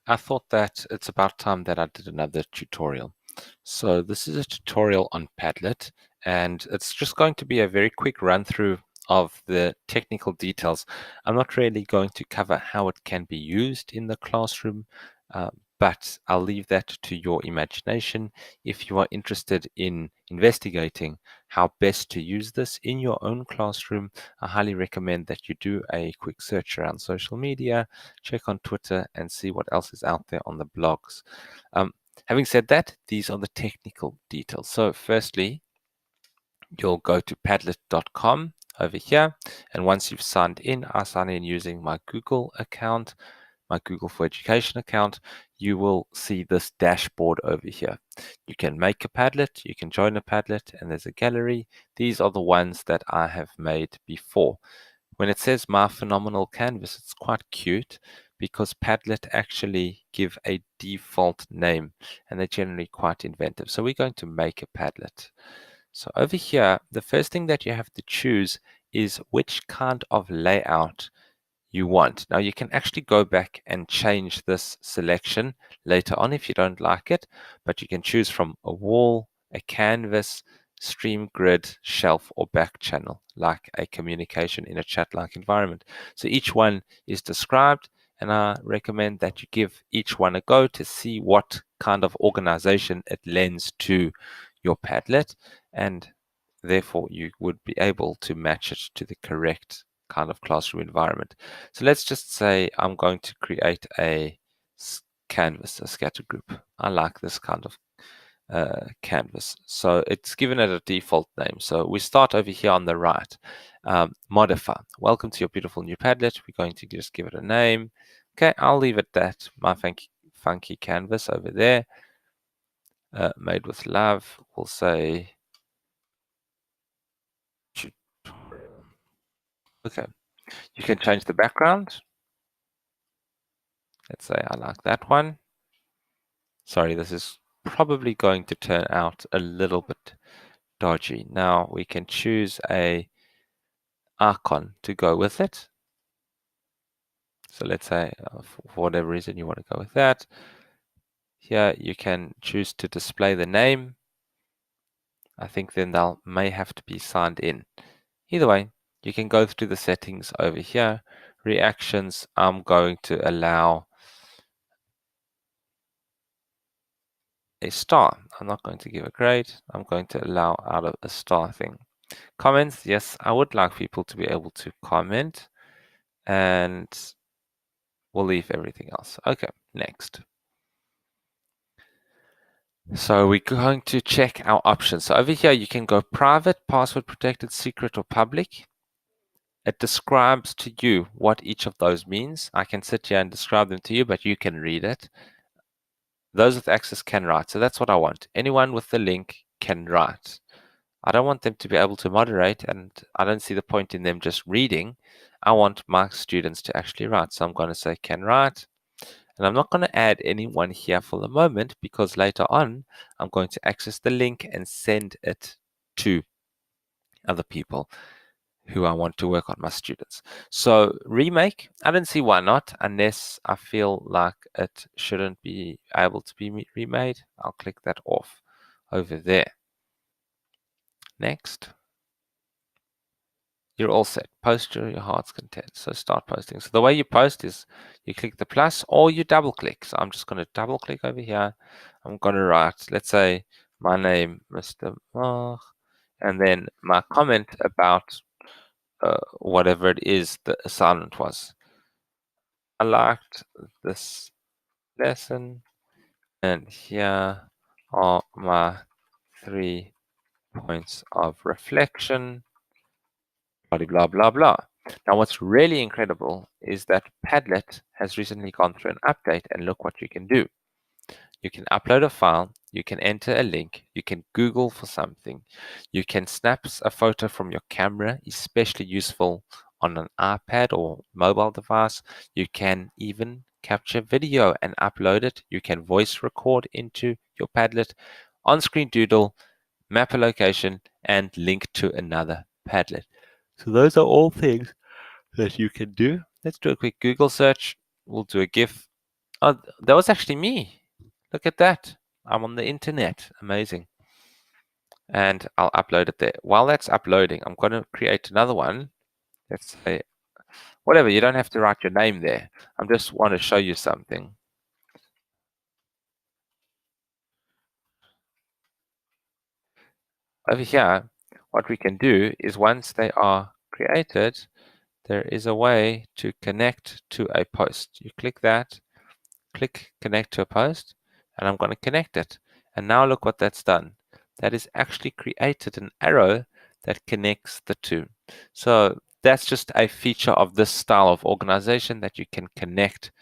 I thought that it's about time that I did another tutorial. So this is a tutorial on Padlet, and it's just going to be a very quick run through of the technical details. I'm not really going to cover how it can be used in the classroom, uh, but I'll leave that to your imagination. If you are interested in investigating how best to use this in your own classroom, I highly recommend that you do a quick search around social media, check on Twitter, and see what else is out there on the blogs. Um, Having said that, these are the technical details. So firstly, you'll go to padlet.com over here, and once you've signed in, I sign in using my Google account, my Google for Education account, you will see this dashboard over here. You can make a Padlet, you can join a Padlet, and there's a gallery. These are the ones that I have made before. When it says My Phenomenal Canvas, it's quite cute because Padlet actually give a default name, and they're generally quite inventive. So we're going to make a Padlet. So over here, the first thing that you have to choose is which kind of layout you want. Now you can actually go back and change this selection later on if you don't like it, but you can choose from a wall, a canvas, stream grid, shelf, or back channel, like a communication in a chat-like environment. So each one is described, and I recommend that you give each one a go to see what kind of organization it lends to your Padlet, and therefore you would be able to match it to the correct kind of classroom environment. So let's just say I'm going to create a canvas, a scatter group. I like this kind of canvas. So it's given it a default name. So we start over here on the right. Modify. Welcome to your beautiful new Padlet. We're going to just give it a name. Okay, I'll leave it that. My funky canvas over there. Made with love. We'll say okay. You can change the background. Let's say I like that one. Sorry, this is probably going to turn out a little bit dodgy. Now we can choose a icon to go with it. So let's say for whatever reason you want to go with that. Here you can choose to display the name. I think then they'll may have to be signed in. Either way, you can go through the settings over here. Reactions, I'm going to allow a star. I'm not going to give a grade. I'm going to allow out of a star thing. Comments, yes, I would like people to be able to comment, and we'll leave everything else. Okay, next. So we're going to check our options. So over here, you can go private, password protected, secret, or public. It describes to you what each of those means. I can sit here and describe them to you, but you can read it. Those with access can write. So that's what I want. Anyone with the link can write. I don't want them to be able to moderate, and I don't see the point in them just reading. I want my students to actually write. So I'm going to say can write. And I'm not going to add anyone here for the moment because later on, I'm going to access the link and send it to other people who I want to work on, my students. So remake, I don't see why not, unless I feel like it shouldn't be able to be remade. I'll click that off over there. Next. You're all set. Post to your heart's content. So start posting. So the way you post is you click the plus or you double click. So I'm just going to double click over here. I'm going to write, let's say, my name, Mr. Mark, and then my comment about whatever it is the assignment was. I liked this lesson, and here are my 3 points of reflection. Blah, blah, blah. Now, what's really incredible is that Padlet has recently gone through an update, and look what you can do. You can upload a file, you can enter a link, you can Google for something, you can snap a photo from your camera, especially useful on an iPad or mobile device. You can even capture video and upload it. You can voice record into your Padlet, on-screen doodle, map a location, and link to another Padlet. So those are all things that you can do. Let's do a quick Google search. We'll do a GIF. Oh, that was actually me. Look at that. I'm on the internet. Amazing. And I'll upload it there. While that's uploading, I'm going to create another one. Let's say, whatever, you don't have to write your name there. I just want to show you something. Over here, what we can do is once they are created, there is a way to connect to a post. You click that, click connect to a post, and I'm going to connect it. And now look what that's done. That is actually created an arrow that connects the two. So that's just a feature of this style of organization, that you can connect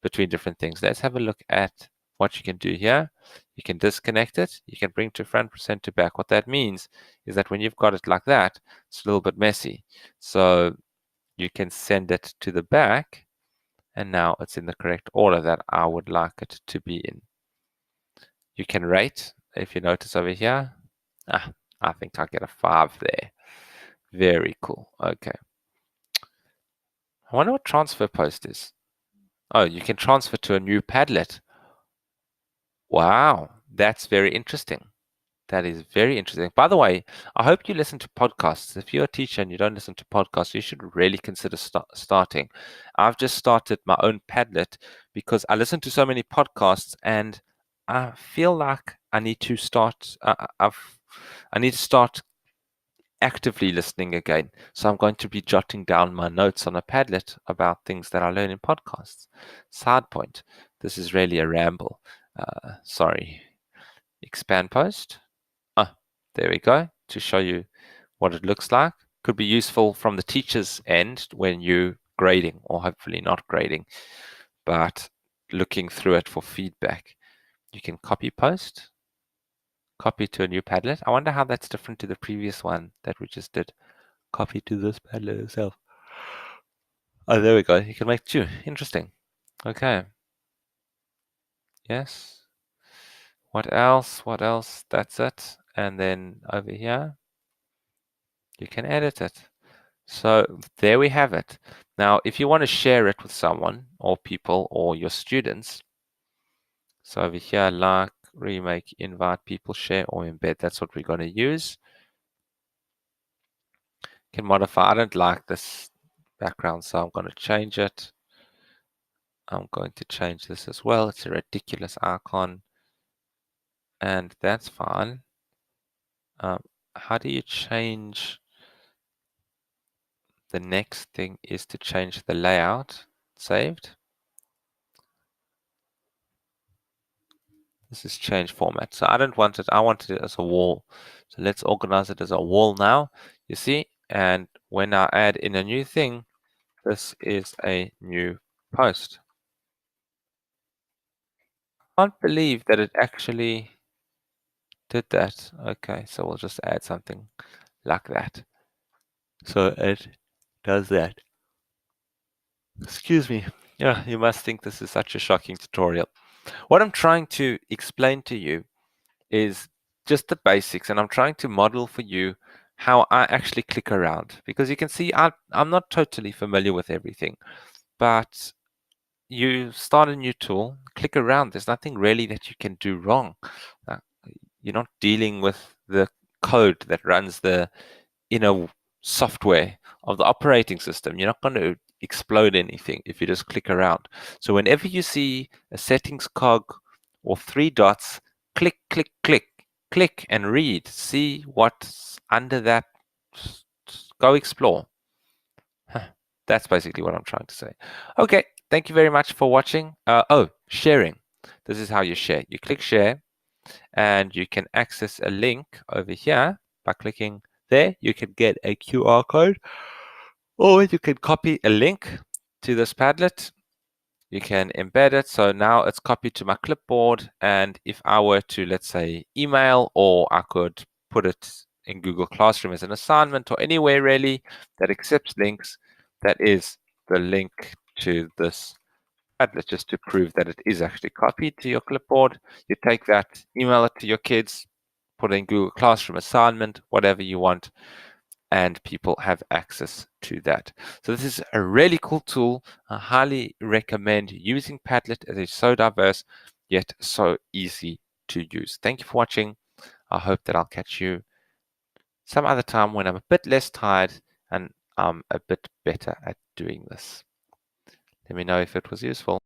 between different things. Let's have a look at what you can do here. You can disconnect it. You can bring to front, present to back. What that means is that when you've got it like that, it's a little bit messy. So you can send it to the back, and now it's in the correct order that I would like it to be in. You can rate. If you notice over here, I think I'll get a 5 there. Very cool. Okay. I wonder what transfer post is. Oh, you can transfer to a new Padlet. Wow, that's very interesting. That is very interesting. By the way, I hope you listen to podcasts. If you're a teacher and you don't listen to podcasts, you should really consider starting. I've just started my own Padlet because I listen to so many podcasts, and I feel like I need to start. I need to start actively listening again. So I'm going to be jotting down my notes on a Padlet about things that I learn in podcasts. Side point. This is really a ramble. Sorry. Expand post. There we go, to show you what it looks like. Could be useful from the teacher's end when you're grading, or hopefully not grading, but looking through it for feedback. You can copy post, copy to a new Padlet. I wonder how that's different to the previous one that we just did. Copy to this Padlet itself. Oh, there we go. You can make two. Interesting. Okay. Yes. What else? What else? That's it. And then over here, you can edit it. So there we have it. Now, if you want to share it with someone or people or your students, so over here, like, remake, invite, people, share, or embed, that's what we're going to use. Can modify. I don't like this background, so I'm going to change it. I'm going to change this as well. It's a ridiculous icon, and that's fine. How do you change? The next thing is to change the layout. Saved. This is change format. So I don't want it. I wanted it as a wall. So let's organize it as a wall now. You see, and when I add in a new thing, this is a new post. I can't believe that it actually did that. Okay, so we'll just add something like that. So it does that. Excuse me. Yeah, you must think this is such a shocking tutorial. What I'm trying to explain to you is just the basics, and I'm trying to model for you how I actually click around, because you can see I'm not totally familiar with everything, but you start a new tool, click around. There's nothing really that you can do wrong. Uh, you're not dealing with the code that runs the inner software of the operating system. You're not going to explode anything if you just click around. So whenever you see a settings cog or 3 dots, click, click, click, click and read. See what's under that. Go explore. That's basically what I'm trying to say. Okay, thank you very much for watching. Sharing. This is how you share. You click share, and you can access a link over here by clicking there. You can get a QR code, or you can copy a link to this Padlet. You can embed it. So now it's copied to my clipboard. And if I were to, let's say, email, or I could put it in Google Classroom as an assignment, or anywhere really that accepts links, that is the link to this Padlet, just to prove that it is actually copied to your clipboard. You take that, email it to your kids, put it in Google Classroom assignment, whatever you want, and people have access to that. So this is a really cool tool. I highly recommend using Padlet. It is so diverse yet so easy to use. Thank you for watching. I hope that I'll catch you some other time when I'm a bit less tired and I'm a bit better at doing this. Let me know if it was useful.